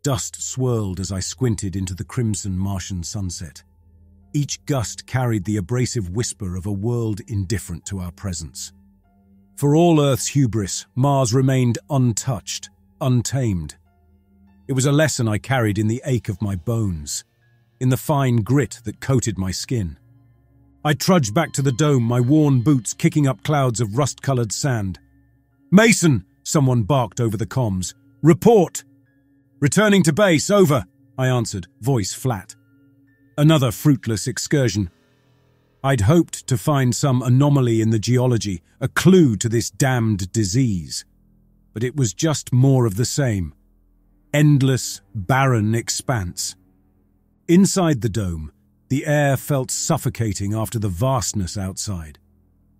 Dust swirled as I squinted into the crimson Martian sunset. Each gust carried the abrasive whisper of a world indifferent to our presence. For all Earth's hubris, Mars remained untouched, untamed. It was a lesson I carried in the ache of my bones, in the fine grit that coated my skin. I trudged back to the dome, my worn boots kicking up clouds of rust-colored sand. "Mason!" someone barked over the comms. "Report!" "Returning to base, over," I answered, voice flat. Another fruitless excursion. I'd hoped to find some anomaly in the geology, a clue to this damned disease. But it was just more of the same. Endless, barren expanse. Inside the dome, the air felt suffocating after the vastness outside.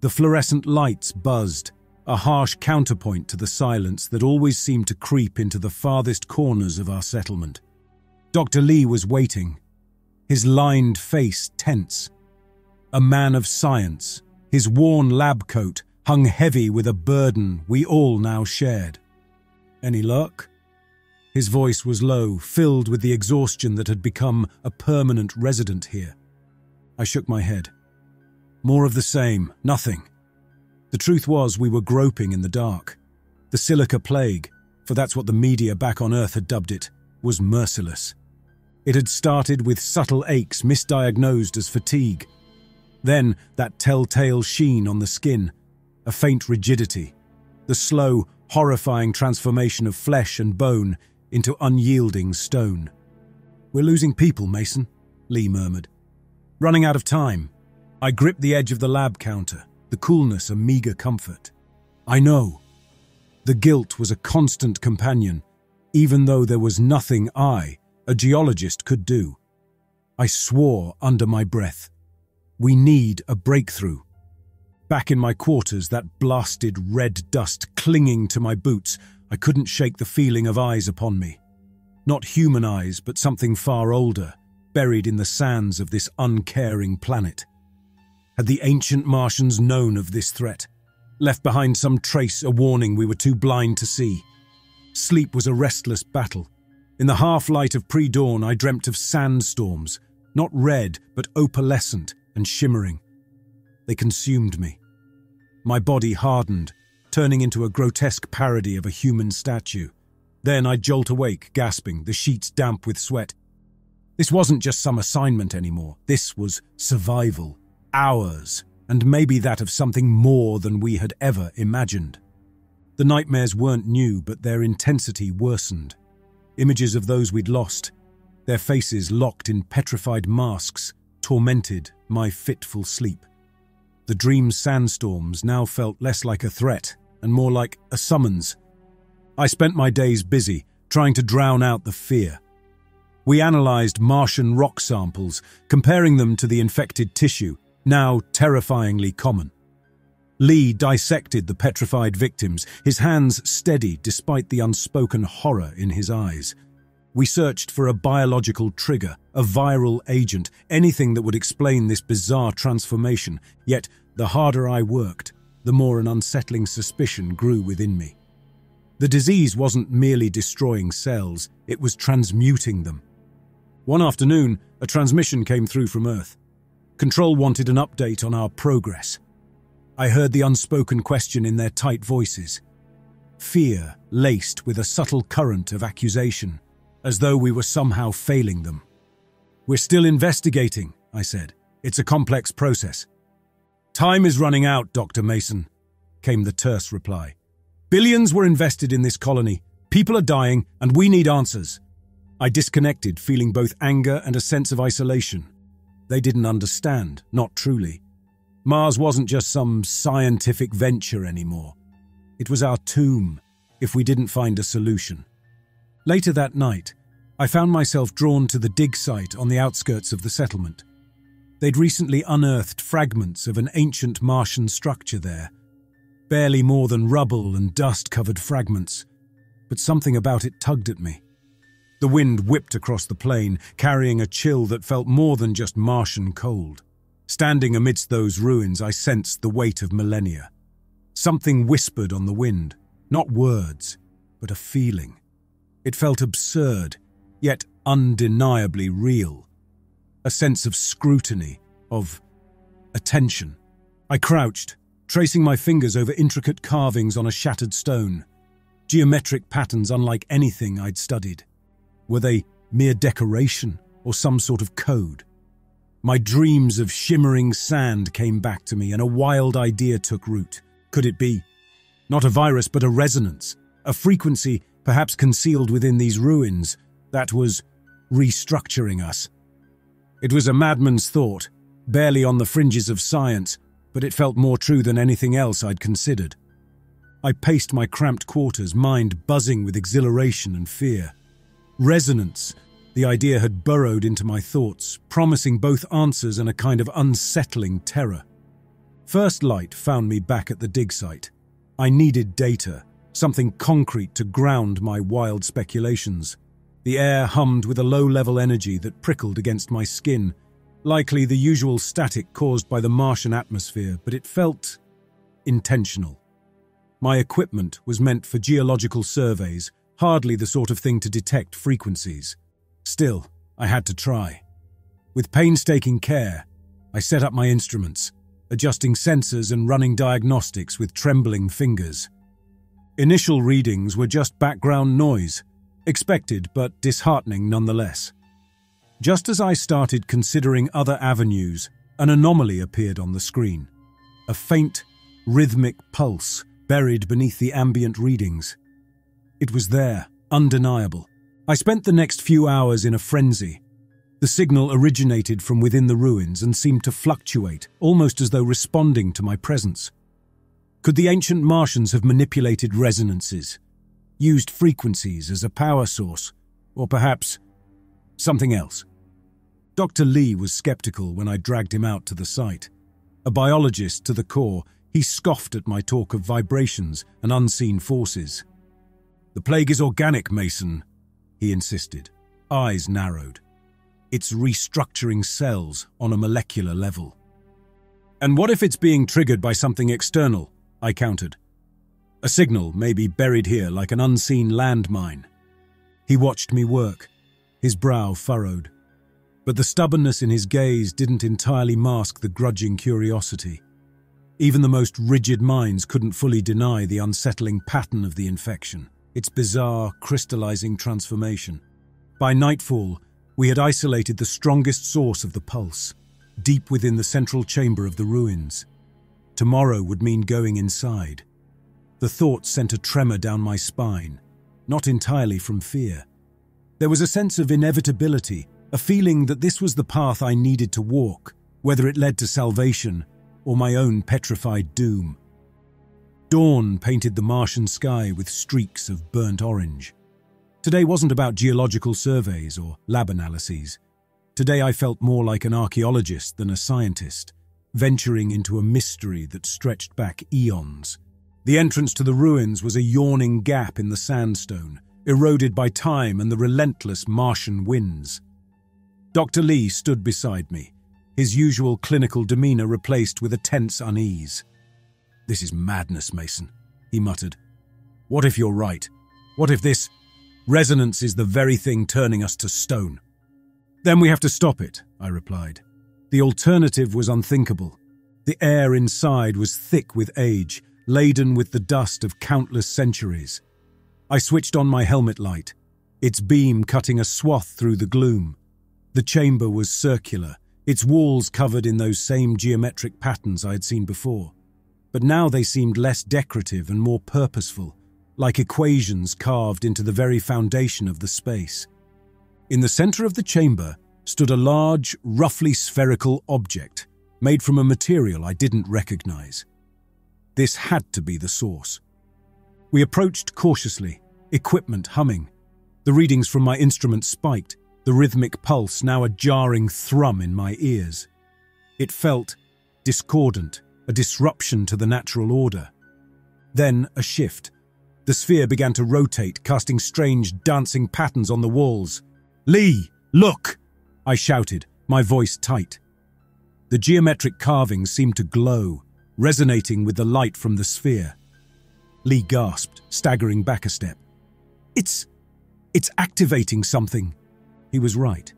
The fluorescent lights buzzed, a harsh counterpoint to the silence that always seemed to creep into the farthest corners of our settlement. Dr. Lee was waiting, his lined face tense. A man of science, his worn lab coat hung heavy with a burden we all now shared. "Any luck?" His voice was low, filled with the exhaustion that had become a permanent resident here. I shook my head. More of the same, nothing. The truth was we were groping in the dark. The silica plague, for that's what the media back on Earth had dubbed it, was merciless. It had started with subtle aches misdiagnosed as fatigue. Then that telltale sheen on the skin, a faint rigidity, the slow, horrifying transformation of flesh and bone into unyielding stone. "We're losing people, Mason," Lee murmured. "Running out of time." I gripped the edge of the lab counter, the coolness a meager comfort. I know. The guilt was a constant companion, even though there was nothing I, a geologist, could do. I swore under my breath. We need a breakthrough. Back in my quarters, that blasted red dust clinging to my boots, I couldn't shake the feeling of eyes upon me. Not human eyes, but something far older, buried in the sands of this uncaring planet. Had the ancient Martians known of this threat? Left behind some trace, a warning we were too blind to see? Sleep was a restless battle. In the half-light of pre-dawn, I dreamt of sandstorms, not red, but opalescent and shimmering. They consumed me. My body hardened, turning into a grotesque parody of a human statue. Then I'd jolt awake, gasping, the sheets damp with sweat. This wasn't just some assignment anymore. This was survival. Ours, and maybe that of something more than we had ever imagined. The nightmares weren't new, but their intensity worsened. Images of those we'd lost, their faces locked in petrified masks, tormented my fitful sleep. The dream's sandstorms now felt less like a threat and more like a summons. I spent my days busy, trying to drown out the fear. We analyzed Martian rock samples, comparing them to the infected tissue, now terrifyingly common. Lee dissected the petrified victims, his hands steady despite the unspoken horror in his eyes. We searched for a biological trigger, a viral agent, anything that would explain this bizarre transformation, yet the harder I worked, the more an unsettling suspicion grew within me. The disease wasn't merely destroying cells, it was transmuting them. One afternoon, a transmission came through from Earth. Control wanted an update on our progress. I heard the unspoken question in their tight voices. Fear laced with a subtle current of accusation, as though we were somehow failing them. "We're still investigating," I said. "It's a complex process." "Time is running out, Dr. Mason," came the terse reply. "Billions were invested in this colony. People are dying, and we need answers." I disconnected, feeling both anger and a sense of isolation. They didn't understand, not truly. Mars wasn't just some scientific venture anymore. It was our tomb, if we didn't find a solution. Later that night, I found myself drawn to the dig site on the outskirts of the settlement. They'd recently unearthed fragments of an ancient Martian structure there. Barely more than rubble and dust-covered fragments, but something about it tugged at me. The wind whipped across the plain, carrying a chill that felt more than just Martian cold. Standing amidst those ruins, I sensed the weight of millennia. Something whispered on the wind, not words, but a feeling. It felt absurd, yet undeniably real. A sense of scrutiny, of attention. I crouched, tracing my fingers over intricate carvings on a shattered stone. Geometric patterns unlike anything I'd studied. Were they mere decoration or some sort of code? My dreams of shimmering sand came back to me, and a wild idea took root. Could it be? Not a virus, but a resonance, a frequency perhaps concealed within these ruins that was restructuring us. It was a madman's thought, barely on the fringes of science, but it felt more true than anything else I'd considered. I paced my cramped quarters, mind buzzing with exhilaration and fear. Resonance, the idea had burrowed into my thoughts, promising both answers and a kind of unsettling terror. First light found me back at the dig site. I needed data, something concrete to ground my wild speculations. The air hummed with a low-level energy that prickled against my skin, likely the usual static caused by the Martian atmosphere, but it felt intentional. My equipment was meant for geological surveys, hardly the sort of thing to detect frequencies. Still, I had to try. With painstaking care, I set up my instruments, adjusting sensors and running diagnostics with trembling fingers. Initial readings were just background noise, expected but disheartening nonetheless. Just as I started considering other avenues, an anomaly appeared on the screen. A faint, rhythmic pulse buried beneath the ambient readings. It was there, undeniable. I spent the next few hours in a frenzy. The signal originated from within the ruins and seemed to fluctuate, almost as though responding to my presence. Could the ancient Martians have manipulated resonances, used frequencies as a power source, or perhaps something else? Dr. Lee was skeptical when I dragged him out to the site. A biologist to the core, he scoffed at my talk of vibrations and unseen forces. "The plague is organic, Mason," he insisted, eyes narrowed. "It's restructuring cells on a molecular level." "And what if it's being triggered by something external?" I countered. "A signal maybe buried here like an unseen landmine." He watched me work, his brow furrowed. But the stubbornness in his gaze didn't entirely mask the grudging curiosity. Even the most rigid minds couldn't fully deny the unsettling pattern of the infection, its bizarre, crystallizing transformation. By nightfall, we had isolated the strongest source of the pulse, deep within the central chamber of the ruins. Tomorrow would mean going inside. The thought sent a tremor down my spine, not entirely from fear. There was a sense of inevitability, a feeling that this was the path I needed to walk, whether it led to salvation or my own petrified doom. Dawn painted the Martian sky with streaks of burnt orange. Today wasn't about geological surveys or lab analyses. Today I felt more like an archaeologist than a scientist, venturing into a mystery that stretched back eons. The entrance to the ruins was a yawning gap in the sandstone, eroded by time and the relentless Martian winds. Dr. Lee stood beside me, his usual clinical demeanor replaced with a tense unease. "This is madness, Mason," he muttered. "What if you're right? What if this resonance is the very thing turning us to stone?" "Then we have to stop it," I replied. The alternative was unthinkable. The air inside was thick with age, laden with the dust of countless centuries. I switched on my helmet light, its beam cutting a swath through the gloom. The chamber was circular, its walls covered in those same geometric patterns I had seen before. But now they seemed less decorative and more purposeful, like equations carved into the very foundation of the space. In the center of the chamber stood a large, roughly spherical object, made from a material I didn't recognize. This had to be the source. We approached cautiously, equipment humming. The readings from my instrument spiked, the rhythmic pulse now a jarring thrum in my ears. It felt discordant, a disruption to the natural order. Then a shift. The sphere began to rotate, casting strange, dancing patterns on the walls. "Lee, look!" I shouted, my voice tight. The geometric carvings seemed to glow, resonating with the light from the sphere. Lee gasped, staggering back a step. It's activating something," He was right.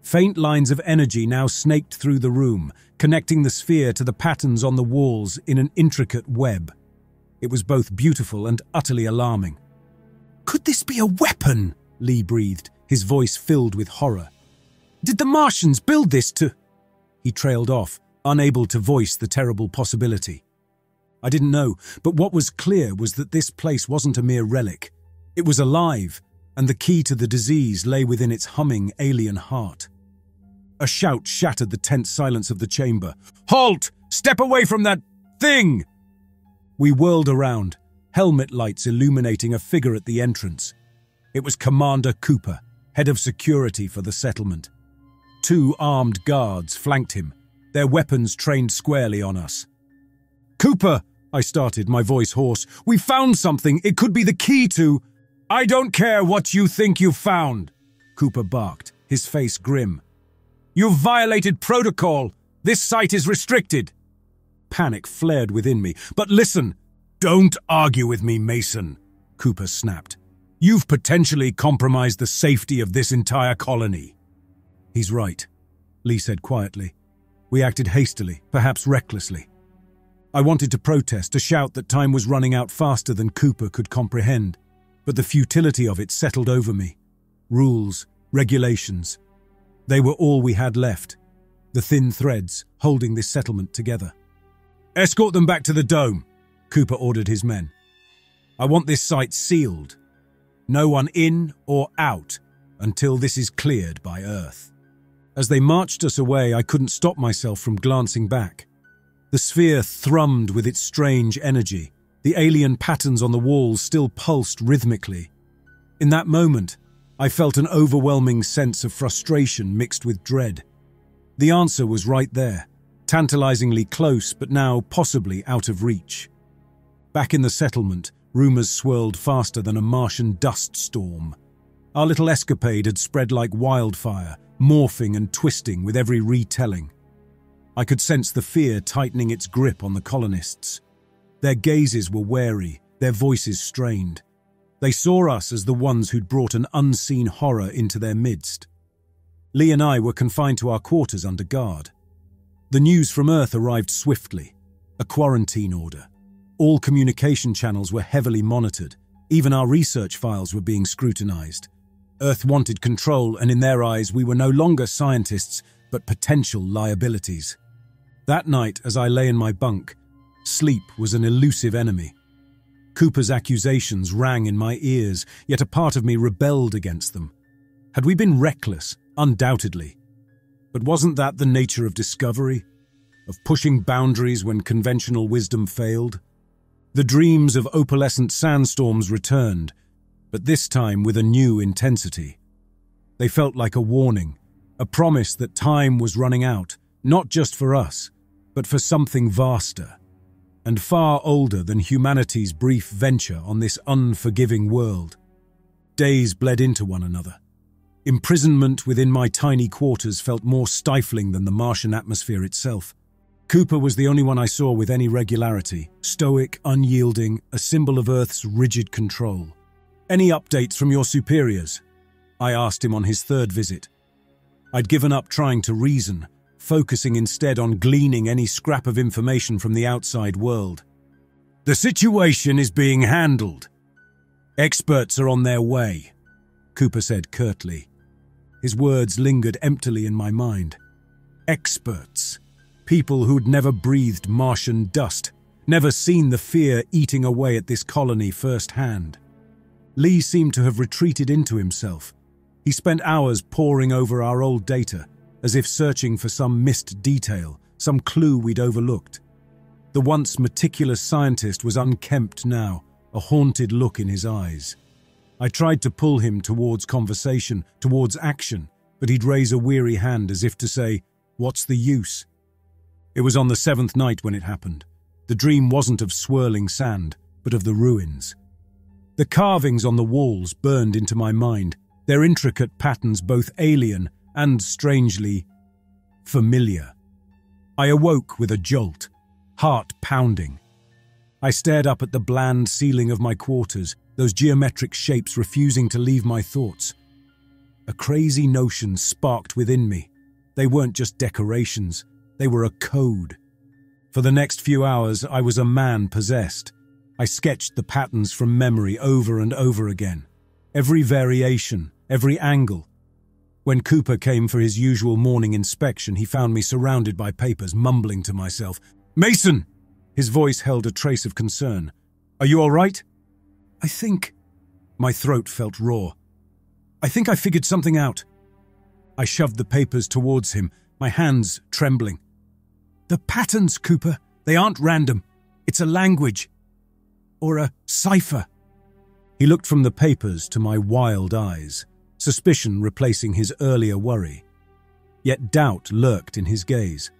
Faint lines of energy now snaked through the room, connecting the sphere to the patterns on the walls in an intricate web. It was both beautiful and utterly alarming. "Could this be a weapon?" Lee breathed, his voice filled with horror. "Did the Martians build this to—" He trailed off, unable to voice the terrible possibility. I didn't know, but what was clear was that this place wasn't a mere relic. It was alive, and the key to the disease lay within its humming alien heart. A shout shattered the tense silence of the chamber. "Halt! Step away from that thing!" We whirled around, helmet lights illuminating a figure at the entrance. It was Commander Cooper, head of security for the settlement. 2 armed guards flanked him, their weapons trained squarely on us. "Cooper," I started, my voice hoarse, "we found something. It could be the key to—" "I don't care what you think you found," Cooper barked, his face grim. "You've violated protocol. This site is restricted." Panic flared within me. "But listen, don't argue with me, Mason," Cooper snapped. "You've potentially compromised the safety of this entire colony." "He's right," Lee said quietly. "We acted hastily, perhaps recklessly." I wanted to protest, to shout that time was running out faster than Cooper could comprehend, but the futility of it settled over me. Rules, regulations, they were all we had left, the thin threads holding this settlement together. "Escort them back to the dome," Cooper ordered his men. "I want this site sealed. No one in or out until this is cleared by Earth." As they marched us away, I couldn't stop myself from glancing back. The sphere thrummed with its strange energy. The alien patterns on the walls still pulsed rhythmically. In that moment, I felt an overwhelming sense of frustration mixed with dread. The answer was right there, tantalizingly close but now possibly out of reach. Back in the settlement, rumors swirled faster than a Martian dust storm. Our little escapade had spread like wildfire, morphing and twisting with every retelling. I could sense the fear tightening its grip on the colonists. Their gazes were wary, their voices strained. They saw us as the ones who'd brought an unseen horror into their midst. Lee and I were confined to our quarters under guard. The news from Earth arrived swiftly. A quarantine order. All communication channels were heavily monitored. Even our research files were being scrutinized. Earth wanted control, and in their eyes, we were no longer scientists, but potential liabilities. That night, as I lay in my bunk, sleep was an elusive enemy. Cooper's accusations rang in my ears, yet a part of me rebelled against them. Had we been reckless? Undoubtedly. But wasn't that the nature of discovery? Of pushing boundaries when conventional wisdom failed? The dreams of opalescent sandstorms returned, but this time with a new intensity. They felt like a warning, a promise that time was running out, not just for us, but for something vaster, and far older than humanity's brief venture on this unforgiving world. Days bled into one another. Imprisonment within my tiny quarters felt more stifling than the Martian atmosphere itself. Cooper was the only one I saw with any regularity, stoic, unyielding, a symbol of Earth's rigid control. "Any updates from your superiors?" I asked him on his 3rd visit. I'd given up trying to reason, focusing instead on gleaning any scrap of information from the outside world. "The situation is being handled. Experts are on their way," Cooper said curtly. His words lingered emptily in my mind. Experts. People who'd never breathed Martian dust, never seen the fear eating away at this colony firsthand. Lee seemed to have retreated into himself. He spent hours poring over our old data, as if searching for some missed detail, some clue we'd overlooked. The once meticulous scientist was unkempt now, a haunted look in his eyes. I tried to pull him towards conversation, towards action, but he'd raise a weary hand as if to say, "What's the use?" It was on the 7th night when it happened. The dream wasn't of swirling sand, but of the ruins. The carvings on the walls burned into my mind, their intricate patterns both alien and strangely familiar. I awoke with a jolt, heart pounding. I stared up at the bland ceiling of my quarters, those geometric shapes refusing to leave my thoughts. A crazy notion sparked within me. They weren't just decorations, they were a code. For the next few hours, I was a man possessed. I sketched the patterns from memory over and over again. Every variation, every angle. When Cooper came for his usual morning inspection, he found me surrounded by papers, mumbling to myself, "Mason!" His voice held a trace of concern. "Are you all right?" "I think..." My throat felt raw. "I think I figured something out." I shoved the papers towards him, my hands trembling. "The patterns, Cooper, they aren't random. It's a language. Or a cipher." He looked from the papers to my wild eyes, suspicion replacing his earlier worry. Yet doubt lurked in his gaze.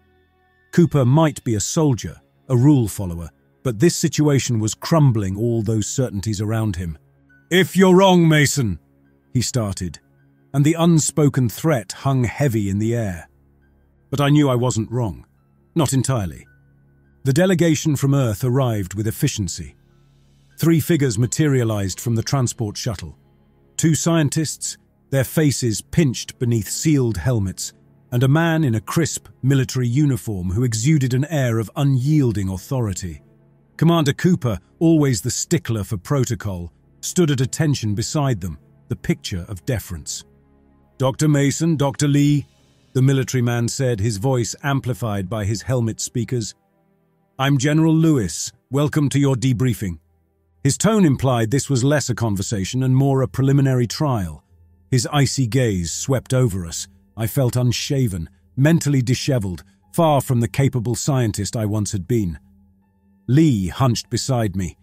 Cooper might be a soldier, a rule follower, but this situation was crumbling all those certainties around him. "If you're wrong, Mason," he started, and the unspoken threat hung heavy in the air. But I knew I wasn't wrong. Not entirely. The delegation from Earth arrived with efficiency. 3 figures materialized from the transport shuttle. 2 scientists, their faces pinched beneath sealed helmets, and a man in a crisp military uniform who exuded an air of unyielding authority. Commander Cooper, always the stickler for protocol, stood at attention beside them, the picture of deference. "Dr. Mason, Dr. Lee," the military man said, his voice amplified by his helmet speakers. "I'm General Lewis. Welcome to your debriefing." His tone implied this was less a conversation and more a preliminary trial. His icy gaze swept over us. I felt unshaven, mentally disheveled, far from the capable scientist I once had been. Lee hunched beside me,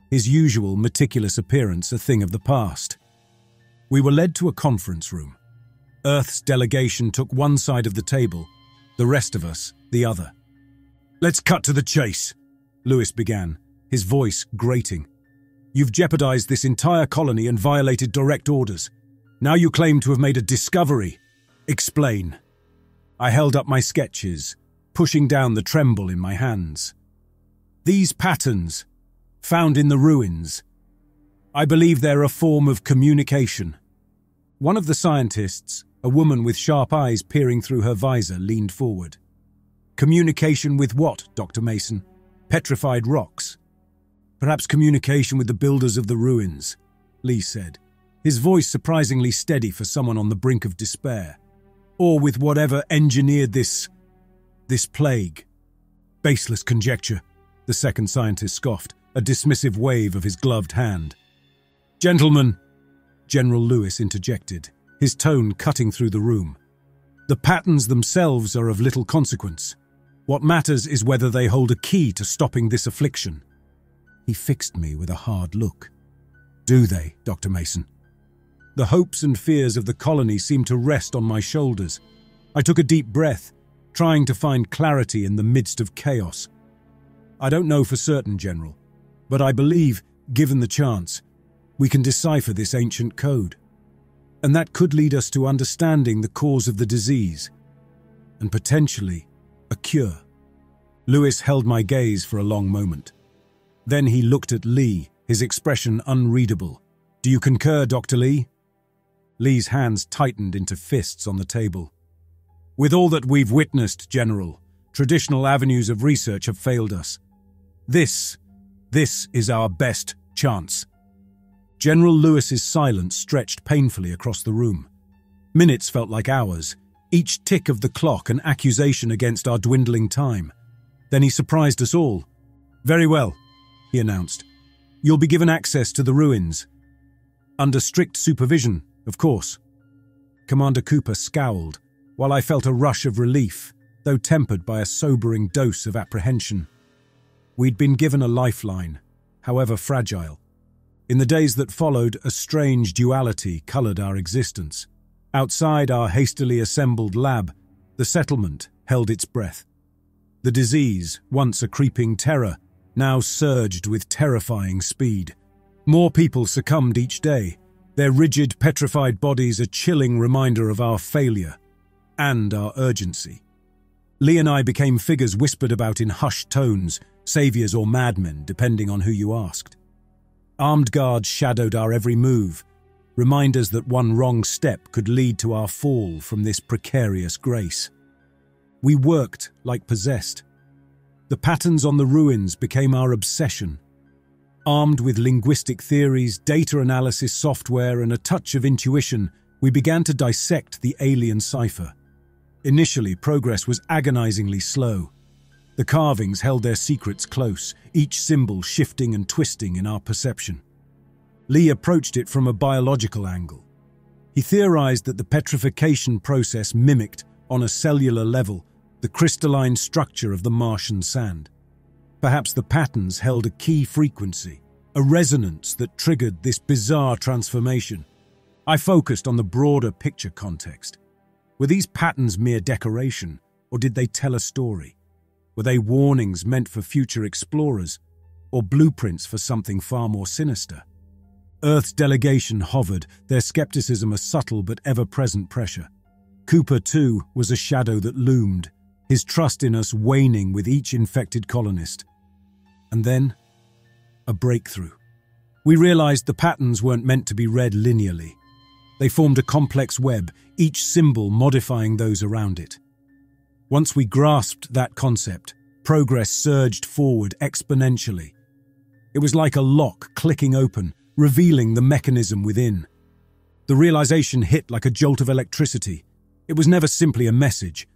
his usual meticulous appearance a thing of the past. We were led to a conference room. Earth's delegation took one side of the table, the rest of us the other. "Let's cut to the chase," Lewis began, his voice grating. "You've jeopardized this entire colony and violated direct orders. Now you claim to have made a discovery. Explain." I held up my sketches, pushing down the tremble in my hands. "These patterns, found in the ruins, I believe they're a form of communication." One of the scientists, a woman with sharp eyes peering through her visor, leaned forward. "Communication with what, Dr. Mason? Petrified rocks?" "Perhaps communication with the builders of the ruins," Lee said, his voice surprisingly steady for someone on the brink of despair. "Or with whatever engineered this plague." "Baseless conjecture," the second scientist scoffed, a dismissive wave of his gloved hand. "Gentlemen," General Lewis interjected, his tone cutting through the room. "The patterns themselves are of little consequence. What matters is whether they hold a key to stopping this affliction." He fixed me with a hard look. "Do they, Dr. Mason?" The hopes and fears of the colony seemed to rest on my shoulders. I took a deep breath, trying to find clarity in the midst of chaos. "I don't know for certain, General, but I believe, given the chance, we can decipher this ancient code. And that could lead us to understanding the cause of the disease, and potentially a cure." Lewis held my gaze for a long moment. Then he looked at Lee, his expression unreadable. "Do you concur, Dr. Lee?" Lee's hands tightened into fists on the table. "With all that we've witnessed, General, traditional avenues of research have failed us. This is our best chance." General Lewis's silence stretched painfully across the room. Minutes felt like hours, each tick of the clock an accusation against our dwindling time. Then he surprised us all. "Very well," he announced. "You'll be given access to the ruins. Under strict supervision, of course." Commander Cooper scowled, while I felt a rush of relief, though tempered by a sobering dose of apprehension. We'd been given a lifeline, however fragile. In the days that followed, a strange duality colored our existence. Outside our hastily assembled lab, the settlement held its breath. The disease, once a creeping terror, now surged with terrifying speed. More people succumbed each day, their rigid, petrified bodies a chilling reminder of our failure and our urgency. Lee and I became figures whispered about in hushed tones, saviors or madmen, depending on who you asked. Armed guards shadowed our every move, reminders that one wrong step could lead to our fall from this precarious grace. We worked like possessed. The patterns on the ruins became our obsession. Armed with linguistic theories, data analysis software, and a touch of intuition, we began to dissect the alien cipher. Initially, progress was agonizingly slow. The carvings held their secrets close, each symbol shifting and twisting in our perception. Lee approached it from a biological angle. He theorized that the petrification process mimicked, on a cellular level, the crystalline structure of the Martian sand. Perhaps the patterns held a key frequency, a resonance that triggered this bizarre transformation. I focused on the broader picture context. Were these patterns mere decoration, or did they tell a story? Were they warnings meant for future explorers, or blueprints for something far more sinister? Earth's delegation hovered, their skepticism a subtle but ever-present pressure. Cooper, too, was a shadow that loomed, his trust in us waning with each infected colonist. And then, a breakthrough. We realized the patterns weren't meant to be read linearly. They formed a complex web, each symbol modifying those around it. Once we grasped that concept, progress surged forward exponentially. It was like a lock clicking open, revealing the mechanism within. The realization hit like a jolt of electricity. It was never simply a message.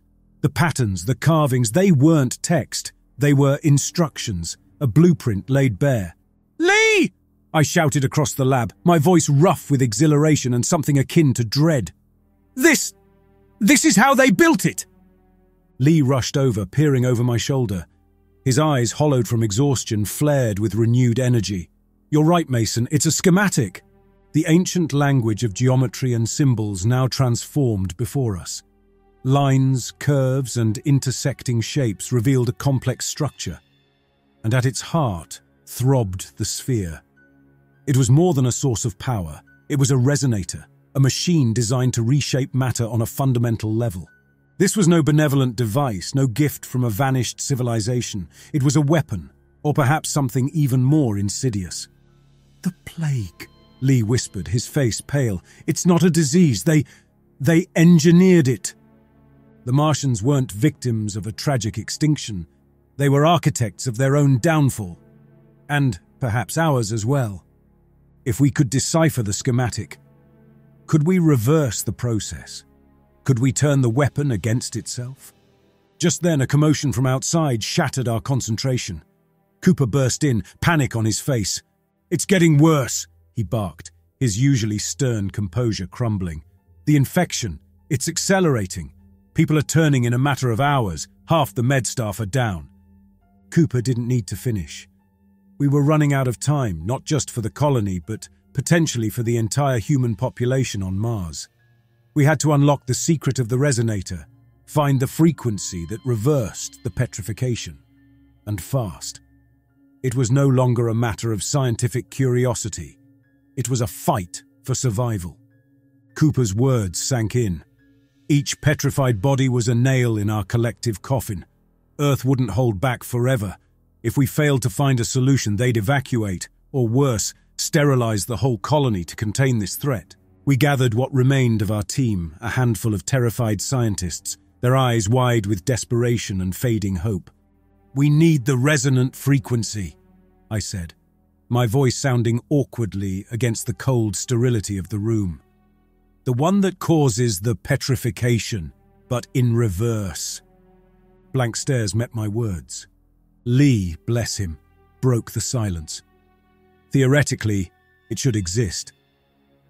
The patterns, the carvings, they weren't text. They were instructions, a blueprint laid bare. "Lee!" I shouted across the lab, my voice rough with exhilaration and something akin to dread. This is how they built it!" Lee rushed over, peering over my shoulder. His eyes, hollowed from exhaustion, flared with renewed energy. "You're right, Mason, it's a schematic." The ancient language of geometry and symbols now transformed before us. Lines, curves, and intersecting shapes revealed a complex structure, and at its heart throbbed the sphere. It was more than a source of power. It was a resonator, a machine designed to reshape matter on a fundamental level. This was no benevolent device, no gift from a vanished civilization. It was a weapon, or perhaps something even more insidious. "The plague," Lee whispered, his face pale. "It's not a disease. They engineered it." The Martians weren't victims of a tragic extinction. They were architects of their own downfall, and perhaps ours as well. If we could decipher the schematic, could we reverse the process? Could we turn the weapon against itself? Just then, a commotion from outside shattered our concentration. Cooper burst in, panic on his face. "It's getting worse," he barked, his usually stern composure crumbling. "The infection, it's accelerating. People are turning in a matter of hours. Half the med staff are down." Cooper didn't need to finish. We were running out of time, not just for the colony, but potentially for the entire human population on Mars. We had to unlock the secret of the resonator, find the frequency that reversed the petrification. And fast. It was no longer a matter of scientific curiosity. It was a fight for survival. Cooper's words sank in. Each petrified body was a nail in our collective coffin. Earth wouldn't hold back forever. If we failed to find a solution, they'd evacuate, or worse, sterilize the whole colony to contain this threat. We gathered what remained of our team, a handful of terrified scientists, their eyes wide with desperation and fading hope. "We need the resonant frequency," I said, my voice sounding awkwardly against the cold sterility of the room. "The one that causes the petrification, but in reverse." Blank stares met my words. Lee, bless him, broke the silence. "Theoretically, it should exist.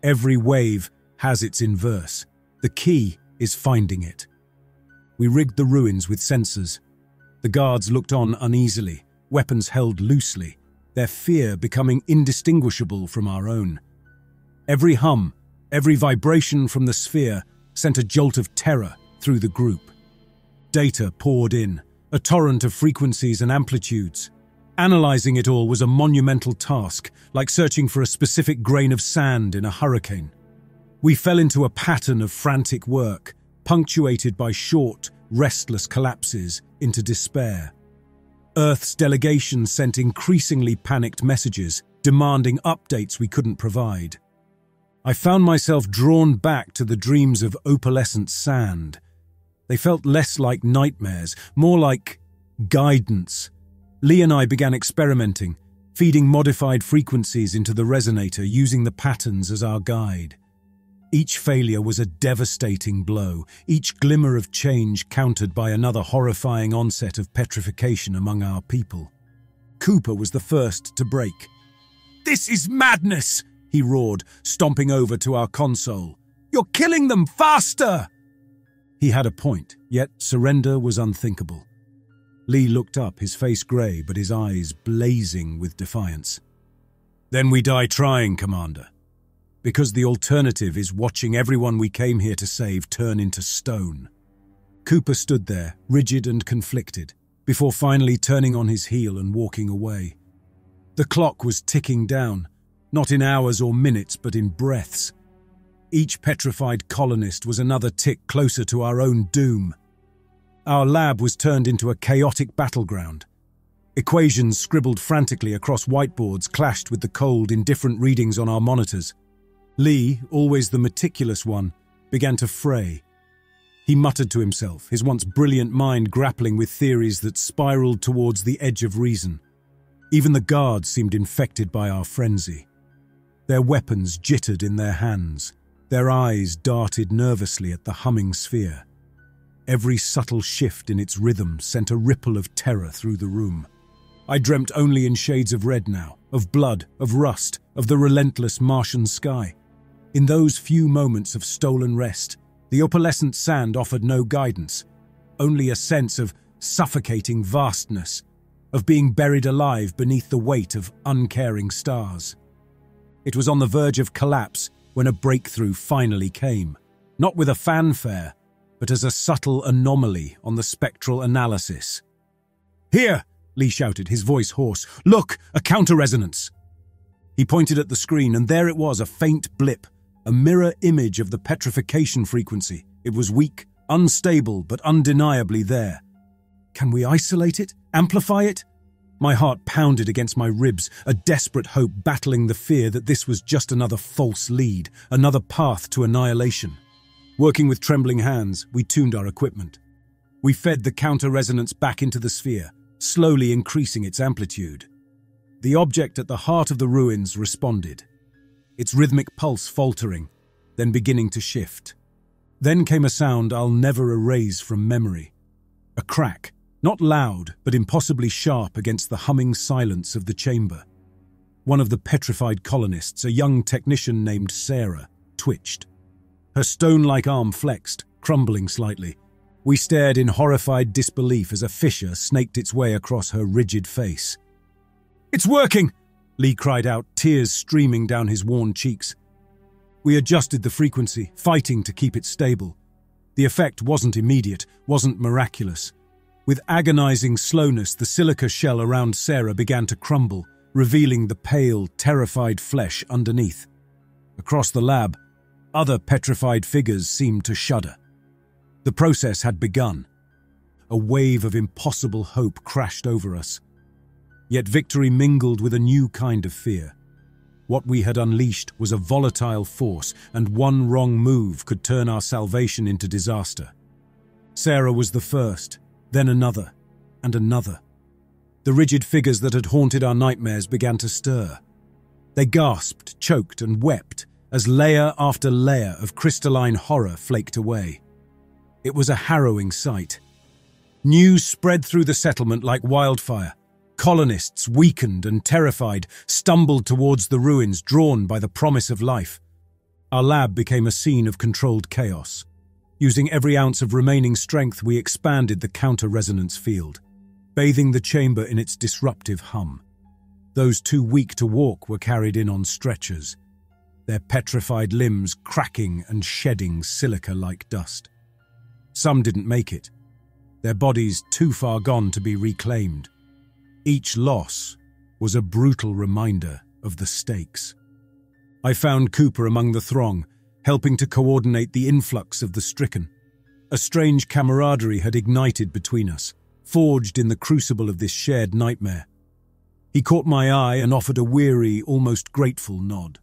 Every wave has its inverse. The key is finding it." We rigged the ruins with sensors. The guards looked on uneasily, weapons held loosely, their fear becoming indistinguishable from our own. Every hum, every vibration from the sphere sent a jolt of terror through the group. Data poured in, a torrent of frequencies and amplitudes. Analyzing it all was a monumental task, like searching for a specific grain of sand in a hurricane. We fell into a pattern of frantic work, punctuated by short, restless collapses into despair. Earth's delegation sent increasingly panicked messages, demanding updates we couldn't provide. I found myself drawn back to the dreams of opalescent sand. They felt less like nightmares, more like guidance. Lee and I began experimenting, feeding modified frequencies into the resonator, using the patterns as our guide. Each failure was a devastating blow, each glimmer of change countered by another horrifying onset of petrification among our people. Cooper was the first to break. "This is madness!" he roared, stomping over to our console. "You're killing them! Faster!" He had a point, yet surrender was unthinkable. Lee looked up, his face grey, but his eyes blazing with defiance. "Then we die trying, Commander. Because the alternative is watching everyone we came here to save turn into stone." Cooper stood there, rigid and conflicted, before finally turning on his heel and walking away. The clock was ticking down, not in hours or minutes, but in breaths. Each petrified colonist was another tick closer to our own doom. Our lab was turned into a chaotic battleground. Equations scribbled frantically across whiteboards clashed with the cold, indifferent readings on our monitors. Lee, always the meticulous one, began to fray. He muttered to himself, his once brilliant mind grappling with theories that spiraled towards the edge of reason. Even the guards seemed infected by our frenzy. Their weapons jittered in their hands. Their eyes darted nervously at the humming sphere. Every subtle shift in its rhythm sent a ripple of terror through the room. I dreamt only in shades of red now, of blood, of rust, of the relentless Martian sky. In those few moments of stolen rest, the opalescent sand offered no guidance, only a sense of suffocating vastness, of being buried alive beneath the weight of uncaring stars. It was on the verge of collapse when a breakthrough finally came, not with a fanfare, but as a subtle anomaly on the spectral analysis. "Here!" Lee shouted, his voice hoarse. "Look, a counter-resonance!" He pointed at the screen, and there it was, a faint blip, a mirror image of the petrification frequency. It was weak, unstable, but undeniably there. Can we isolate it? Amplify it? My heart pounded against my ribs, a desperate hope battling the fear that this was just another false lead, another path to annihilation. Working with trembling hands, we tuned our equipment. We fed the counter-resonance back into the sphere, slowly increasing its amplitude. The object at the heart of the ruins responded, its rhythmic pulse faltering, then beginning to shift. Then came a sound I'll never erase from memory. A crack, not loud, but impossibly sharp against the humming silence of the chamber. One of the petrified colonists, a young technician named Sarah, twitched. Her stone-like arm flexed, crumbling slightly. We stared in horrified disbelief as a fissure snaked its way across her rigid face. "It's working!" Lee cried out, tears streaming down his worn cheeks. We adjusted the frequency, fighting to keep it stable. The effect wasn't immediate, wasn't miraculous. With agonizing slowness, the silica shell around Sarah began to crumble, revealing the pale, terrified flesh underneath. Across the lab, other petrified figures seemed to shudder. The process had begun. A wave of impossible hope crashed over us. Yet victory mingled with a new kind of fear. What we had unleashed was a volatile force, and one wrong move could turn our salvation into disaster. Sarah was the first, then another, and another. The rigid figures that had haunted our nightmares began to stir. They gasped, choked, and wept as layer after layer of crystalline horror flaked away. It was a harrowing sight. News spread through the settlement like wildfire. Colonists, weakened and terrified, stumbled towards the ruins, drawn by the promise of life. Our lab became a scene of controlled chaos. Using every ounce of remaining strength, we expanded the counter-resonance field, bathing the chamber in its disruptive hum. Those too weak to walk were carried in on stretchers, their petrified limbs cracking and shedding silica-like dust. Some didn't make it, their bodies too far gone to be reclaimed. Each loss was a brutal reminder of the stakes. I found Cooper among the throng, helping to coordinate the influx of the stricken. A strange camaraderie had ignited between us, forged in the crucible of this shared nightmare. He caught my eye and offered a weary, almost grateful nod.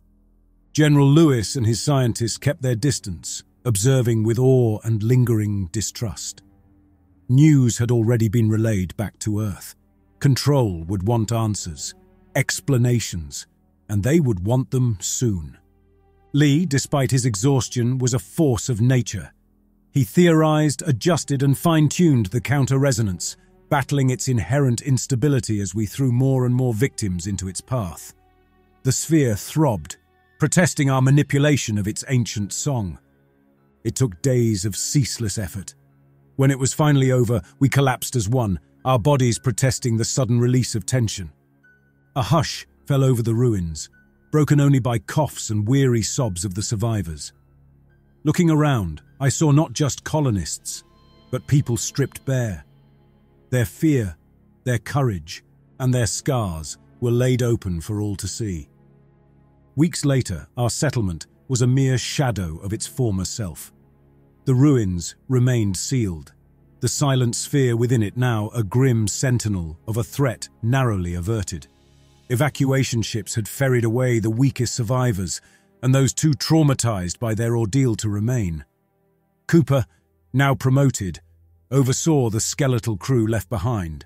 General Lewis and his scientists kept their distance, observing with awe and lingering distrust. News had already been relayed back to Earth. Control would want answers, explanations, and they would want them soon. Lee, despite his exhaustion, was a force of nature. He theorized, adjusted, and fine-tuned the counter-resonance, battling its inherent instability as we threw more and more victims into its path. The sphere throbbed, protesting our manipulation of its ancient song. It took days of ceaseless effort. When it was finally over, we collapsed as one, our bodies protesting the sudden release of tension. A hush fell over the ruins, broken only by coughs and weary sobs of the survivors. Looking around, I saw not just colonists, but people stripped bare. Their fear, their courage, and their scars were laid open for all to see. Weeks later, our settlement was a mere shadow of its former self. The ruins remained sealed, the silent sphere within it now a grim sentinel of a threat narrowly averted. Evacuation ships had ferried away the weakest survivors and those too traumatized by their ordeal to remain. Cooper, now promoted, oversaw the skeletal crew left behind.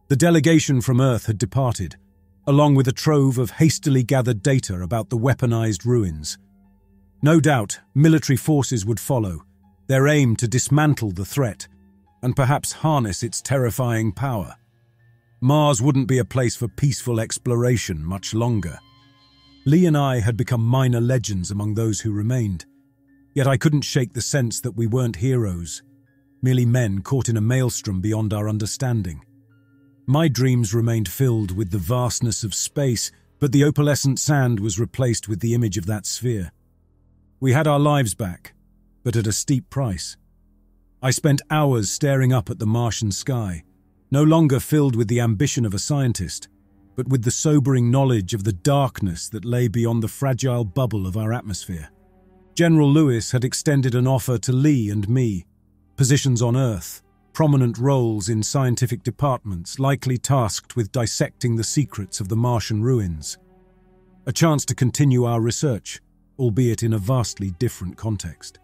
The delegation from Earth had departed, along with a trove of hastily gathered data about the weaponized ruins. No doubt, military forces would follow, their aim to dismantle the threat and perhaps harness its terrifying power. Mars wouldn't be a place for peaceful exploration much longer. Lee and I had become minor legends among those who remained, yet I couldn't shake the sense that we weren't heroes, merely men caught in a maelstrom beyond our understanding. My dreams remained filled with the vastness of space, but the opalescent sand was replaced with the image of that sphere. We had our lives back, but at a steep price. I spent hours staring up at the Martian sky, no longer filled with the ambition of a scientist, but with the sobering knowledge of the darkness that lay beyond the fragile bubble of our atmosphere. General Lewis had extended an offer to Lee and me, positions on Earth, prominent roles in scientific departments likely tasked with dissecting the secrets of the Martian ruins. A chance to continue our research, albeit in a vastly different context.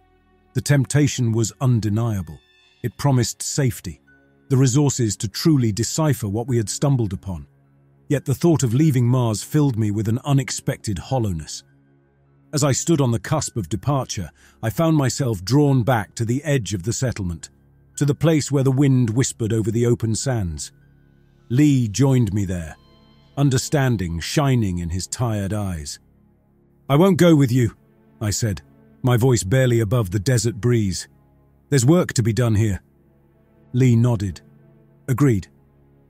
The temptation was undeniable. It promised safety, the resources to truly decipher what we had stumbled upon. Yet the thought of leaving Mars filled me with an unexpected hollowness. As I stood on the cusp of departure, I found myself drawn back to the edge of the settlement, to the place where the wind whispered over the open sands. Lee joined me there, understanding shining in his tired eyes. "I won't go with you," I said, my voice barely above the desert breeze. "There's work to be done here." Lee nodded. "Agreed.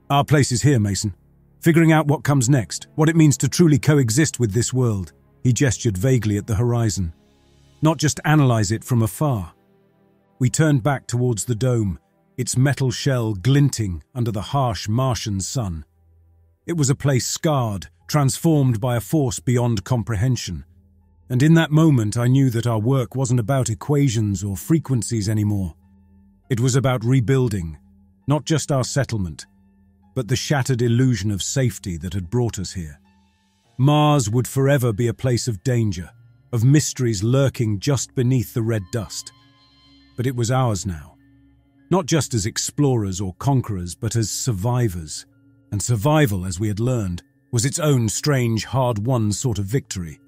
Our place is here, Mason. Figuring out what comes next, what it means to truly coexist with this world." He gestured vaguely at the horizon. "Not just analyze it from afar." We turned back towards the dome, its metal shell glinting under the harsh Martian sun. It was a place scarred, transformed by a force beyond comprehension. And in that moment I knew that our work wasn't about equations or frequencies anymore. It was about rebuilding, not just our settlement, but the shattered illusion of safety that had brought us here. Mars would forever be a place of danger, of mysteries lurking just beneath the red dust. But it was ours now, not just as explorers or conquerors, but as survivors. And survival, as we had learned, was its own strange, hard-won sort of victory.